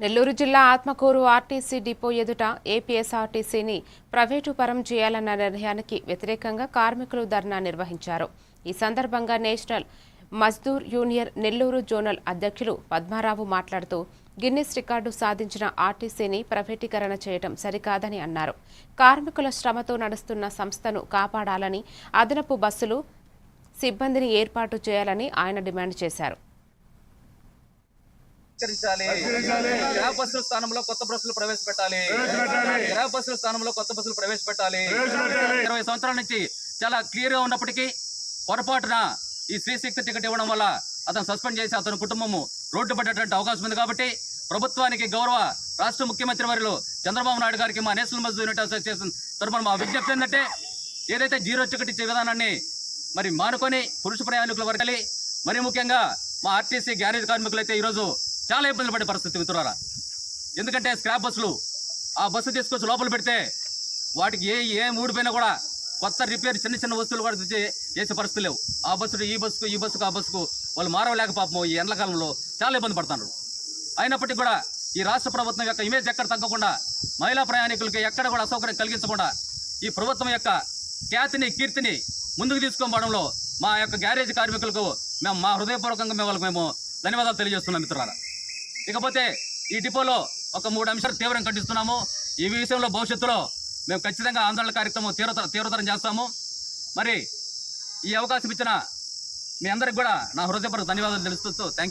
నెల్లూరు జిల్లా Atmakur RTC depot ఎదుట ఏపీఎస్ఆర్టీసీని private పరం చేయాలన్న నిర్ణయానికి వ్యతిరేకంగా కార్మికులు ధర్నా నిర్వహించారు. ఈ సందర్భంగా national Mazdoor union Nellore zonal అధ్యక్షులు పద్మారావు మాట్లాడుతూ గిన్నిస్ రికార్డు సాధించిన ఆర్టీసీని ప్రైవేటీకరణ చేయడం సరికాదని అన్నారు. కార్మికుల శ్రమతో నడుస్తున్న సంస్థను కాపాడాలని, అదనపు బస్సులు సిబ్బందిని ఏర్పాటు చేయాలని ఆయన డిమాండ్ చేశారు. గ్రామ బస్సుల స్థానంలో కొత్త బస్సులు ప్రవేశపెట్టాలి. గ్రామ బస్సుల స్థానంలో కొత్త బస్సులు ప్రవేశపెట్టాలి. 20 సంవత్సరాల నుంచి చాలా క్లియర్ గా ఉన్నప్పటికీ పొరపాటున ఈ శ్రీశక్తి టికెట్ ఇవ్వడం వల్ల అతను సస్పెండ్ చేసి అతని కుటుంబము రోడ్డు పడేటువంటి అవకాశం ఉంది. కాబట్టి ప్రభుత్వానికి గౌరవ రాష్ట్ర ముఖ్యమంత్రి వర్యులు చంద్రబాబు నాయుడు గారికి మా నేషనల్ మజ్దూర్ యూనిట్ అసోసియేషన్ తరఫున మా విజ్ఞప్తి ఏంటంటే, ఏదైతే జీరో టికెట్ ఇచ్చే విధానాన్ని మరి మానుకొని పురుష ప్రయాణికుల వరకు, మరి ముఖ్యంగా మా ఆర్టీసీ గ్యారేజ్ కార్మికులు అయితే ఈరోజు చాలా ఇబ్బందులు పడే పరిస్థితి మిత్రులారా. ఎందుకంటే స్క్రాప్ బస్సులు ఆ బస్సు తీసుకొచ్చి లోపల పెడితే వాటికి ఏ ఊడిపోయినా కూడా కొత్త రిపేర్ చిన్న వస్తువులు కూడా చేసే పరిస్థితులు లేవు. ఆ బస్సులు ఈ బస్సుకు ఆ బస్సుకు వాళ్ళు మారవలేక పాపం ఈ ఎండాకాలంలో చాలా ఇబ్బంది పడుతున్నారు. అయినప్పటికీ కూడా ఈ రాష్ట్ర ప్రభుత్వం యొక్క ఇమేజ్ ఎక్కడ తగ్గకుండా, మహిళా ప్రయాణికులకి ఎక్కడ కూడా అసౌకర్యం కలిగించకుండా ఈ ప్రభుత్వం యొక్క ఖ్యాతిని కీర్తిని ముందుకు తీసుకోవడంలో మా యొక్క గ్యారేజ్ కార్మికులకు మేము మా హృదయపూర్వకంగా మేము ధన్యవాదాలు తెలియజేస్తున్నాం మిత్రులారా. ఇకపోతే ఈ డిపోలో ఒక 3 అంశాలు తీవ్రంగా ఖండిస్తున్నాము. ఈ విషయంలో భవిష్యత్తులో మేము ఖచ్చితంగా ఆందోళన కార్యక్రమం తీవ్రతరం చేస్తాము. మరి ఈ అవకాశం ఇచ్చిన మీ అందరికి కూడా నా హృదయపూర్వక ధన్యవాదాలు తెలుస్తూ థ్యాంక్ యూ.